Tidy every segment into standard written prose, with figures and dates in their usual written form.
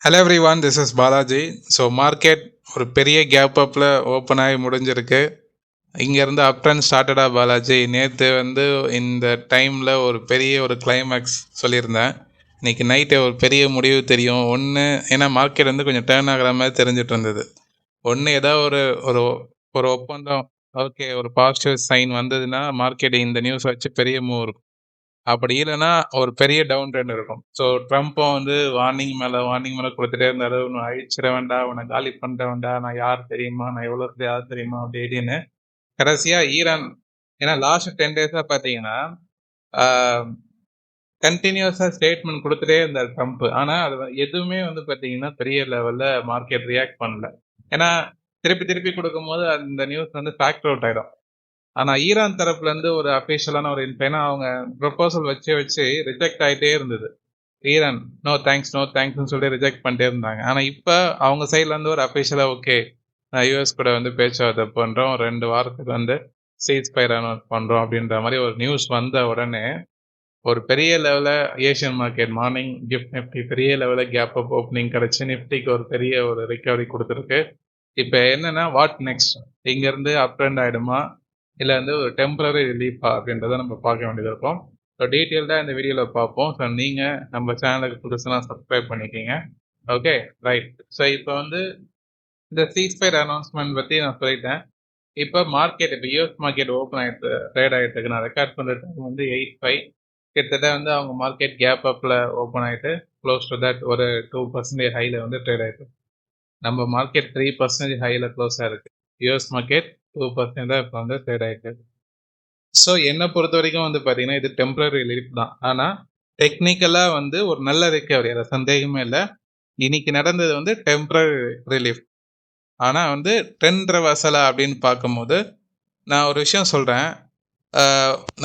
Hello every one, this is Balaji. So market ஒரு பெரிய gap அப்பில் ஓப்பன் ஆகி முடிஞ்சிருக்கு. இங்கேருந்து அப் ட்ரெண்ட் ஸ்டார்டடா பாலாஜி. நேற்று இந்த டைமில் ஒரு பெரிய ஒரு கிளைமேக்ஸ் சொல்லியிருந்தேன். இன்றைக்கி நைட்டு ஒரு பெரிய முடிவு தெரியும். ஒன்று, ஏன்னா மார்க்கெட் கொஞ்சம் டேர்ன் ஆகிற மாதிரி தெரிஞ்சிட்டு இருந்தது. ஒன்று ஏதாவது ஒரு ஒரு ஒரு ஒப்பந்தம், ஓகே, ஒரு பாசிட்டிவ் சைன் வந்ததுன்னா மார்க்கெட் இந்த நியூஸ் வச்சு பெரிய மூவ் இருக்கும். அப்படி இல்லைன்னா ஒரு பெரிய டவுன் ட்ரெண்ட் இருக்கும். ஸோ ட்ரம்ப்பும் வார்னிங் மேலே கொடுத்துட்டே இருந்தாரு. உன்னை அழிச்சிட வேண்டாம், உன்னை காலி பண்ண வேண்டாம், நான் யார் தெரியுமா, நான் எவ்வளோ யார் தெரியுமா அப்படி இப்படின்னு. கடைசியாக ஈரான், ஏன்னா லாஸ்ட் 10 days பார்த்தீங்கன்னா கண்டினியூஸாக ஸ்டேட்மெண்ட் கொடுத்துட்டே இருந்தார் ட்ரம்ப். ஆனால் அது எதுவுமே பார்த்தீங்கன்னா பெரிய லெவலில் மார்க்கெட் ரியாக்ட் பண்ணல. ஏன்னா திருப்பி திருப்பி கொடுக்கும்போது அந்த நியூஸ் ஃபேக்ட் அவுட் ஆகிடும். ஆனால் ஈரான் தரப்புலேருந்து ஒரு அஃபிஷியலான ஒரு ஏன்னா அவங்க ப்ரொப்போசல் வச்சு ரிஜெக்ட் ஆகிட்டே இருந்தது. ஈரான் நோ தேங்க்ஸ்னு சொல்லி ரிஜெக்ட் பண்ணிட்டே இருந்தாங்க. ஆனால் இப்போ அவங்க சைட்லேருந்து ஒரு அஃபிஷியலாக ஓகே, யூஎஸ் கூட பேச்சுவார்த்தை பண்ணுறோம், 2 வாரத்துக்கு சீஸ் ஃபயர் அனௌன்ஸ் பண்ணுறோம் அப்படின்ற மாதிரி ஒரு நியூஸ் வந்த உடனே ஒரு பெரிய லெவலில் Asian market morning gift Nifty பெரிய லெவலில் கேப் அப் ஓப்பனிங் கிடச்சி நிஃப்டிக்கு ஒரு பெரிய ஒரு ரிகவரி கொடுத்துருக்கு. இப்போ என்னென்னா வாட் நெக்ஸ்ட், இங்கேருந்து அப் ட்ரெண்ட் ஆகிடுமா இல்லை ஒரு டெம்பரரி ரிலீஃபா அப்படின்றத நம்ம பார்க்க வேண்டியது இருக்கும். ஸோ டீட்டெயில்டாக இந்த வீடியோவில் பார்ப்போம். ஸோ நீங்கள் நம்ம சேனலுக்கு புதுசுனா சப்ஸ்கிரைப் பண்ணிக்கிங்க. Okay, right. ஸோ இப்போ இந்த சீஸ்ஃபயர் அனௌன்ஸ்மெண்ட் பற்றி நான் சொல்லிட்டேன். இப்போ யூஎஸ் மார்க்கெட் ஓப்பன் ஆகிட்டு ட்ரேட் ஆகிட்டு நான் ரெக்கார்ட் பண்ணுற டைம் 8.5. கிட்டத்தட்ட அவங்க மார்க்கெட் கேப் அப்பில் ஓப்பன் ஆகிட்டு க்ளோஸ் டு தட் ஒரு 2% ஹையில் ட்ரேட் ஆகிட்டு. நம்ம மார்க்கெட் 3% ஹையில் க்ளோஸ் ஆகிருக்கு. யூஎஸ் மார்க்கெட் 2% தான் இப்போ ட்ரேட் ஆகிட்டு. ஸோ என்னை பொறுத்த வரைக்கும் பார்த்தீங்கன்னா இது டெம்பரரி ரிலீஃப் தான். ஆனால் டெக்னிக்கலாக ஒரு நல்ல ரிகவரி, அதை சந்தேகமே இல்லை. இன்னைக்கு நடந்தது டெம்பரரி ரிலீஃப். ஆனால் ட்ரெண்ட் ரிவர்சலா அப்படின்னு பார்க்கும்போது நான் ஒரு விஷயம் சொல்கிறேன்,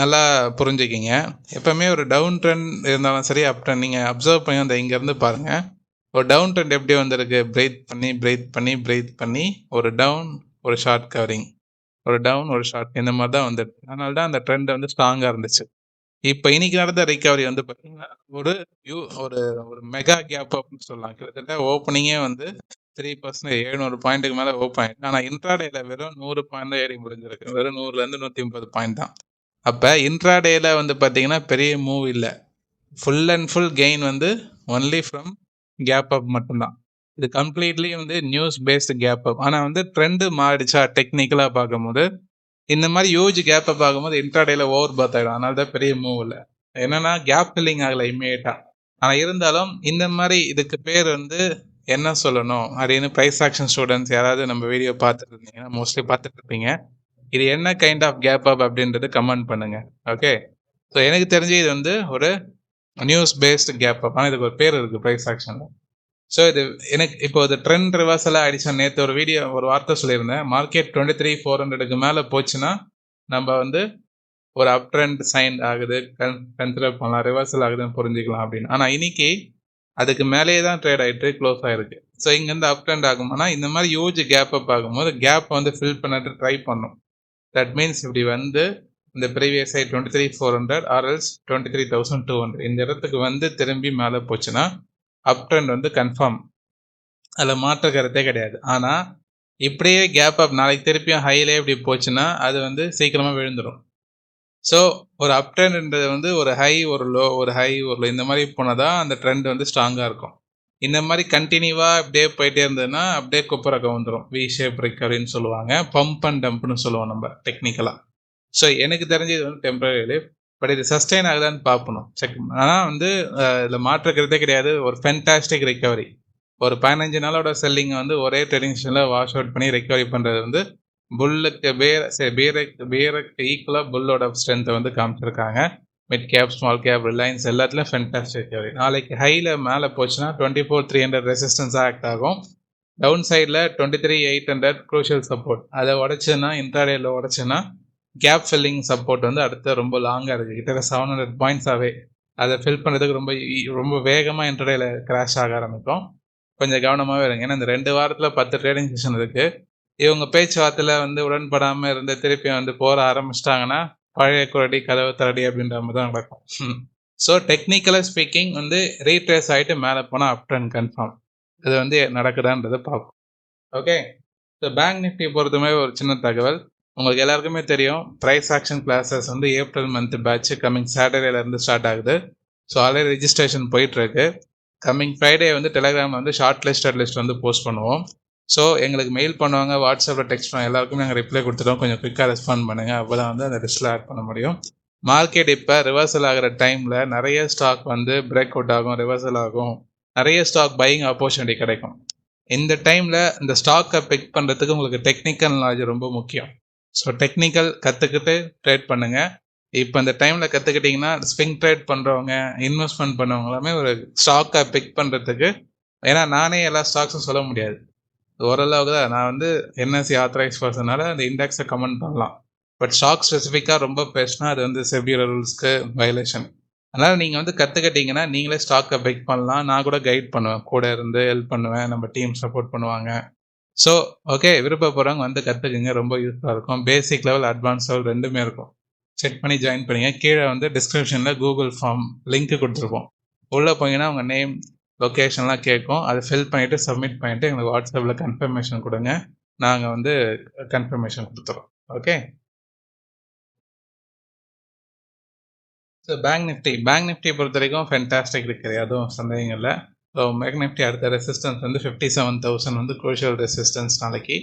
நல்லா புரிஞ்சுக்கிங்க. எப்போவுமே ஒரு டவுன் ட்ரெண்ட் இருந்தாலும் சரி, அப் ட்ரெண்ட் நீங்கள் அப்சர்வ் பண்ணி இங்கேருந்து பாருங்கள். ஒரு டவுன் ட்ரெண்ட் எப்படி வந்திருக்கு, பிரேக் பண்ணி ஒரு டவுன், ஒரு ஷார்ட் கவரிங், ஒரு டவுன், ஒரு ஷார்ட், இந்த மாதிரி தான் வந்துருக்கு. அதனால தான் அந்த ட்ரெண்ட் ஸ்ட்ராங்காக இருந்துச்சு. இப்போ இன்னைக்கு நடந்த ரிகவரி பார்த்தீங்கன்னா ஒரு ஒரு மெகா கேப் அப்னு சொல்லலாம். கிட்டத்தட்ட ஓப்பனிங்கே 3%, 700 பாயிண்ட்டுக்கு மேலே ஓப்பன் ஆயிடுச்சு. ஆனால் இன்ட்ராடேல வெறும் 100 பாயிண்ட் தான் ஏறி முடிஞ்சிருக்கு. வெறும் 100லேருந்து 130 பாயிண்ட் தான். அப்போ இன்ட்ராடேல பார்த்தீங்கன்னா பெரிய மூவ் இல்லை. Full and full gain only from gap up மட்டும்தான். இது completely news based gap up. ஆனால் ட்ரெண்டு மாறிடுச்சா டெக்னிக்கலாக பார்க்கும்போது இந்த மாதிரி யூஜ் கேப்பை பார்க்கும்போது இன்ட்ராடேல ஓவர் பாத் ஆகிடும். அதனால தான் பெரிய மூவ் இல்லை. என்னன்னா கேப் ஃபில்லிங் ஆகலை இம்மீடியட்டாக. ஆனால் இருந்தாலும் இந்த மாதிரி இதுக்கு பேர் என்ன சொல்லணும் அப்படின்னு ப்ரைஸ் ஆக்ஷன் ஸ்டூடெண்ட்ஸ் யாராவது நம்ம வீடியோ பார்த்துட்டு இருந்தீங்கன்னா, மோஸ்ட்லி பார்த்துட்டு இருப்பீங்க, இது என்ன கைண்ட் ஆஃப் கேப் அப் அப்படின்றது கமெண்ட் பண்ணுங்க. ஓகே, ஸோ எனக்கு தெரிஞ்சு இது ஒரு நியூஸ் பேஸ்டு கேப் அப். ஆனால் இதுக்கு ஒரு பேர் இருக்குது ப்ரைஸ் ஆக்ஷனில். ஸோ இது எனக்கு இப்போ இது ட்ரெண்ட் ரிவர்சலாக ஆகிடுச்சா. நேற்று ஒரு வார்த்தை சொல்லியிருந்தேன், மார்க்கெட் 23,400க்கு மேலே போச்சுன்னா நம்ம ஒரு அப் ட்ரெண்ட் சைன் ஆகுது, கன்சிடர் பண்ணலாம், ரிவர்சல் ஆகுதுன்னு புரிஞ்சுக்கலாம் அப்படின்னு. ஆனால் இன்னைக்கு அதுக்கு மேலேயே தான் ட்ரேட் ஆகிட்டு க்ளோஸ் ஆகிருக்கு. ஸோ இங்கேருந்து அப் ட்ரெண்ட் ஆகும்னா இந்த மாதிரி யூஜ் கேப் அப் ஆகும்போது கேப் ஃபில் பண்ணிட்டு ட்ரை பண்ணும். தட் மீன்ஸ் இப்படி இந்த ப்ரீவியஸ் சைட் 23,400 ஆர்எல்ஸ் 23,200 இந்த இடத்துக்கு திரும்பி மேலே போச்சுன்னா அப் ட்ரெண்ட் கன்ஃபார்ம், அதில் மாற்ற கருத்தே கிடையாது. ஆனால் இப்படியே கேப் அப் நாளைக்கு திருப்பியும் ஹையிலே இப்படி போச்சுன்னா அது சீக்கிரமாக விழுந்துடும். ஸோ ஒரு அப் ட்ரெண்ட்ன்றது ஒரு ஹை, ஒரு லோ, ஒரு ஹை, ஒரு லோ, இந்த மாதிரி போனால் தான் அந்த ட்ரெண்ட் ஸ்ட்ராங்காக இருக்கும். இந்த மாதிரி கண்டினியூவாக அப்படியே போயிட்டே இருந்ததுன்னா அப்படியே குப்பரக்கம் வந்துடும். வி ஷேப் ரிகவரின்னு சொல்லுவாங்க, பம்ப் அண்ட் டம்ப்னு சொல்லுவோம் நம்ம டெக்னிக்கலாக. ஸோ எனக்கு தெரிஞ்சு இது டெம்பரரி ரிலீஃப். பட் இது சஸ்டெயின் ஆகுதான்னு பார்க்கணும், செக். ஆனால் இதில் மாற்றுக்கிறதே கிடையாது, ஒரு ஃபென்டாஸ்டிக் ரிகவரி. ஒரு 15 நாளோட செல்லிங் ஒரே ட்ரேடிங் செஷனில் வாஷ் அவுட் பண்ணி ரெக்கவரி பண்ணுறது புல்லுக்கு பேருக்கு ஈக்குவலாக புல்லோட ஸ்ட்ரென்த்தை காமிச்சிருக்காங்க. Mid cap, small cap, Reliance எல்லாத்துலேயும் ஃபென்டாஸ்டிக் ரெக்கவரி. நாளைக்கு ஹையில் மேலே போச்சுன்னா 24,300 ரெசிஸ்டன்ஸாக ஆக்ட் ஆகும். டவுன் சைடில் 23,800 க்ரூஷியல் சப்போர்ட். அதை உடச்சுன்னா இன்ட்ராடேல உடச்சுன்னா கேப் ஃபில்லிங் சப்போர்ட் அடுத்த ரொம்ப லாங்காக இருக்குது, கிட்டத்தட்ட 700 பாயிண்ட்ஸாகவே. அதை ஃபில் பண்ணுறதுக்கு ரொம்ப வேகமாக இன்ட்ராடேல கிராஷ் ஆக ஆரம்பிக்கும். கொஞ்சம் கவனமாகவே இருங்க. ஏன்னா இந்த 2 வாரத்தில் 10 ட்ரேடிங் செஷன் இருக்குது. இவங்க பேச்சுவார்த்தையில் உடன்படாமல் இருந்து திருப்பி போற ஆரம்பிச்சிட்டாங்கன்னா பழைய குரடி கதவை தரடி அப்படின்ற மாதிரி தான் நடக்கும். ஸோ டெக்னிக்கலாக ஸ்பீக்கிங் ரீட்ரேஸ் ஆகிட்டு மேலே போனால் அப் ட்ரெண்ட் கன்ஃபார்ம். அது வந்து நடக்குதான்றதை பார்ப்போம். ஓகே, ஸோ பேங்க் நிஃப்டி பொறுத்தவரை ஒரு சின்ன தகவல். உங்களுக்கு எல்லாருக்குமே தெரியும், ப்ரைஸ் ஆக்ஷன் கிளாஸஸ் வந்து ஏப்ரல் மந்த் பேட்ச் கம்மிங் சாட்டர்டேலேருந்து ஸ்டார்ட் ஆகுது. ஸோ ஆல்ரெடி ரெஜிஸ்ட்ரேஷன் போயிட்டுருக்கு. கம்மிங் ஃப்ரைடே வந்து டெலிகிராமில் வந்து ஷார்ட் லிஸ்ட் வந்து போஸ்ட் பண்ணுவோம். ஸோ எங்களுக்கு மெயில் பண்ணுவாங்க, வாட்ஸ்அப்பில் டெக்ஸ்ட் பண்ணுவாங்க, எல்லாருக்குமே நாங்கள் ரிப்ளை கொடுத்துட்டோம். கொஞ்சம் குயிக்காக ரெஸ்பாண்ட் பண்ணுங்கள், அப்போ தான் வந்து அந்த லிஸ்ட்டில் ஆட் பண்ண முடியும். மார்க்கெட் இப்போ ரிவர்சல் ஆகிற டைமில் நிறைய ஸ்டாக் வந்து பிரேக் அவுட் ஆகும், ரிவர்சல் ஆகும், நிறைய ஸ்டாக் பையிங் ஆப்பர்ச்சுனிட்டி கிடைக்கும். இந்த டைமில் இந்த ஸ்டாக்கை பிக் பண்ணுறதுக்கு உங்களுக்கு டெக்னிக்கல் நாலேஜ் ரொம்ப முக்கியம். ஸோ டெக்னிக்கல் கற்றுக்கிட்டு ட்ரேட் பண்ணுங்கள். இப்போ இந்த டைமில் கற்றுக்கிட்டிங்கன்னா ஸ்விங் ட்ரேட் பண்ணுறவங்க, இன்வெஸ்ட்மெண்ட் பண்ணுறவங்க எல்லாமே ஒரு ஸ்டாக்கை பிக் பண்ணுறதுக்கு, ஏன்னா நானே எல்லா ஸ்டாக்ஸும் சொல்ல முடியாது, ஓரளவுக்கு தான் நான் வந்து என்எஸ்சி ஆத்தரைஸ் பர்சனால அந்த இண்டெக்ஸை கமெண்ட் பண்ணலாம். பட் ஸ்டாக் ஸ்பெசிஃபிக்காக ரொம்ப பேசினா அது வந்து செபி ரூல்ஸ்க்கு வயலேஷன். அதனால் நீங்கள் வந்து கற்றுக்கிட்டிங்கன்னா நீங்களே ஸ்டாக்கை பிக் பண்ணலாம். நான் கூட கைட் பண்ணுவேன், கூட இருந்து ஹெல்ப் பண்ணுவேன், நம்ம டீம் சப்போர்ட் பண்ணுவாங்க. ஸோ ஓகே, விருப்பப்படுறவங்க வந்து கற்றுக்குங்க, ரொம்ப யூஸ்ஃபுல்லாக இருக்கும். பேசிக் லெவல், அட்வான்ஸ் லெவல் ரெண்டுமே இருக்கும். செக் பண்ணி ஜாயின் பண்ணிங்க. கீழே வந்து டிஸ்கிரிப்ஷனில் கூகுள் ஃபார்ம் லிங்க் கொடுத்துருப்போம். உள்ளே போனீங்கன்னா உங்கள் நேம், லொக்கேஷன்லாம் கேட்கும். அதை ஃபில் பண்ணிவிட்டு சப்மிட் பண்ணிவிட்டு எங்களுக்கு வாட்ஸ்அப்பில் கன்ஃபர்மேஷன் கொடுங்க. நாங்கள் வந்து கன்ஃபர்மேஷன் கொடுத்துறோம். ஓகே, ஸோ பேங்க் நிஃப்டி பொறுத்த வரைக்கும் ஃபென்டாஸ்டிக் இருக்குது, அதுவும் சந்தேகம் இல்லை. ஸோ பேங்க் நிஃப்டி அடுத்த ரெசிஸ்டன்ஸ் வந்து 57,000 வந்து குரூஷியல் ரெசிஸ்டன்ஸ். நாளைக்கு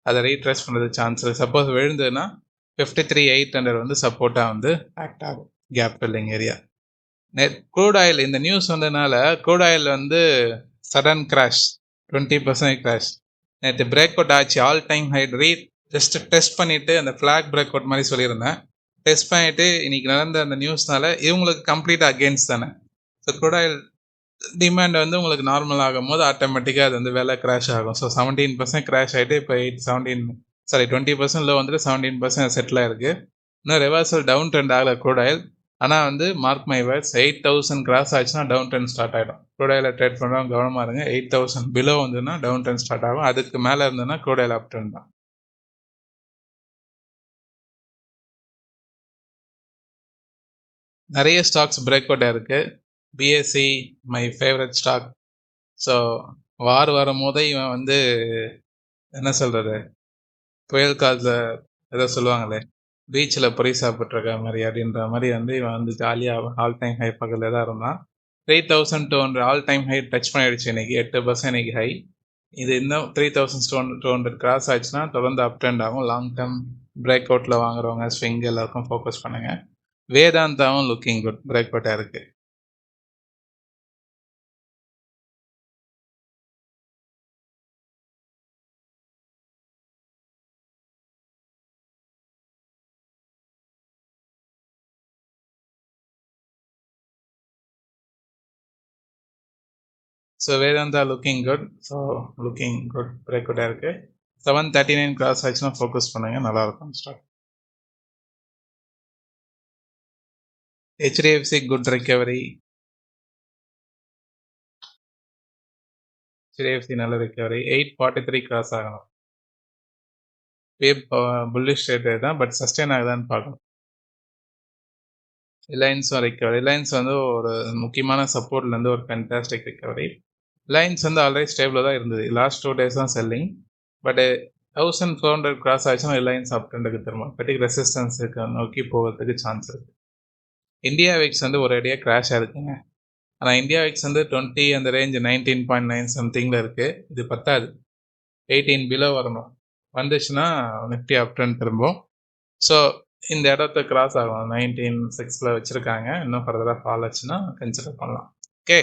அதை ரீட்ரேஸ் பண்ணுறது சான்ஸ் இருக்குது. சப்போஸ் விழுந்ததுன்னா 53,800 வந்து சப்போர்ட்டாக வந்து ஆக்ட் ஆகும், gap filling area. Crude oil இந்த நியூஸ் வந்ததுனால க்ரூட் ஆயில் வந்து சடன் கிராஷ், 20% கிராஷ். நேற்று பிரேக் அவுட் ஆச்சு, all time high just test பண்ணிவிட்டு அந்த ஃப்ளாக் பிரேக் அவுட் மாதிரி சொல்லியிருந்தேன். டெஸ்ட் பண்ணிவிட்டு இன்றைக்கி நடந்த அந்த நியூஸ்னால இவங்களுக்கு கம்ப்ளீட்டாக அகேன்ஸ்ட் தானே. ஸோ க்ரூட் ஆயில் டிமாண்ட் வந்து உங்களுக்கு நார்மல் ஆகும் போது ஆட்டோமேட்டிக்காக அது வந்து விலை கிராஷ் ஆகும். ஸோ 17% கிராஷ் ஆகிட்டு இப்போ 20% லோ வந்துட்டு 17% செட்டில் ஆகிருக்கு. இன்னும் ரிவர்சல் டவுன் ட்ரெண்ட் ஆகலை க்ரூட் ஆயில். ஆனால் வந்து மார்க் மை வேர்ட்ஸ், 8,000 கிராஸ் ஆச்சுன்னா டவுன் ட்ரெண்ட் ஸ்டார்ட் ஆகிடும். க்ரூட் ஆயில் ட்ரேட் பண்ணுறவங்க கவனமாக இருங்க. 8,000 பிலோ வந்துன்னா டவுன் ட்ரெண்ட் ஸ்டார்ட் ஆகும். அதுக்கு மேலே இருந்ததுன்னா க்ரூட் ஆயில் அப் ட்ரெண்ட் தான். நிறைய ஸ்டாக்ஸ் பிரேக் அவுட் ஆயிருக்கு. PSC my favourite stock. So வரும் போதே இவன் வந்து என்ன சொல்கிறது, புயல் காலத்தில் ஏதோ சொல்லுவாங்களே, பீச்சில் பொறி சாப்பிட்ருக்க மாதிரி அப்படின்ற மாதிரி வந்து இவன் வந்து ஜாலியாக ஆல் டைம் ஹை பக்கத்தில் தான் இருந்தான். 3,200 ஆல் டைம் ஹை டச் பண்ணிடுச்சு இன்னைக்கு, 8% இன்னைக்கு ஹை. இது இன்னும் 3,200 கிராஸ் ஆச்சுன்னா தொடர்ந்து அப் ட்ரெண்ட் ஆகும். லாங் டேர்ம் பிரேக் அவுட்டில் வாங்குறவங்க ஸ்விங் எல்லாருக்கும் ஃபோக்கஸ் பண்ணுங்கள். வேதாந்தாவும் லுக்கிங் குட், பிரேக் அவுட்டாக இருக்குது. So Vedanta looking good. So looking good, break அவுட்டாக இருக்குது. 739 கிராஸ் ஆச்சுன்னா ஃபோக்கஸ் பண்ணுங்கள், நல்லாயிருக்கும் stock. HDFC good recovery. HDFC நல்ல ரெக்கவரி. 843 கிராஸ் ஆகணும். புல்லிஷ் ரேட் தான், பட் சஸ்டெயின் ஆகுதான்னு பார்க்கணும். ரிலையன்ஸும் ரெக்கவரி. ரிலையன்ஸ் வந்து ஒரு முக்கியமான சப்போர்ட்லேருந்து ஒரு ஃபேன்டாஸ்டிக் ரெக்கவரி. ரிலையன்ஸ் வந்து ஆல்ரெடி ஸ்டேபிளாக தான் இருந்தது. லாஸ்ட் 2 days தான் செல்லிங். பட் 1,400 கிராஸ் ஆச்சுன்னா ரிலையன்ஸ் அப் ட்ரெண்டுக்கு திரும்ப பெட்டிக் ரெசிஸ்டன்ஸுக்கு நோக்கி போகிறதுக்கு சான்ஸ் இருக்குது. இந்தியா விக்ஸ் வந்து ஒரு ஐடியா கிராஷ் ஆகிருக்குங்க. ஆனால் இந்தியா விக்ஸ் வந்து 20 அந்த ரேஞ்ச் 19.9 சம்திங்கில் இருக்குது. இது பத்தாது, 18 பிலோ வரணும். வந்துச்சுன்னா நிஃப்டி அப் ட்ரெண்ட் திரும்பும். ஸோ இந்த இடத்த கிராஸ் ஆகும், 19.6 வச்சுருக்காங்க. இன்னும் ஃபர்தராக ஃபால் ஆச்சுன்னா கன்சிடர் பண்ணலாம். ஓகே,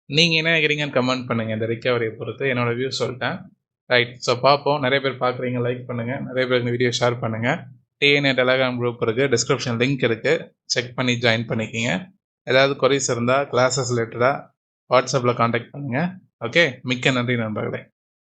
நீங்கள் என்ன நினைக்கிறீங்கன்னு கமெண்ட் பண்ணுங்கள். இந்த ரிக்கவரியை பொறுத்து என்னோடய வியூ சொல்லிட்டேன். ரைட், ஸோ பார்ப்போம். நிறைய பேர் பார்க்குறீங்க, லைக் பண்ணுங்கள். நிறைய பேர் இந்த வீடியோ ஷேர் பண்ணுங்கள். டிஎன்ஏ டெலகிராம் குரூப் இருக்குது, டிஸ்கிரிப்ஷன் லிங்க் இருக்குது, செக் பண்ணி ஜாயின் பண்ணிக்கிங்க. ஏதாவது கொரிஸ் இருந்தால் கிளாஸஸ் ரிலேட்டடாக வாட்ஸ்அப்பில் காண்டாக்ட் பண்ணுங்கள். ஓகே, மிக்க நன்றி நண்பர்களே.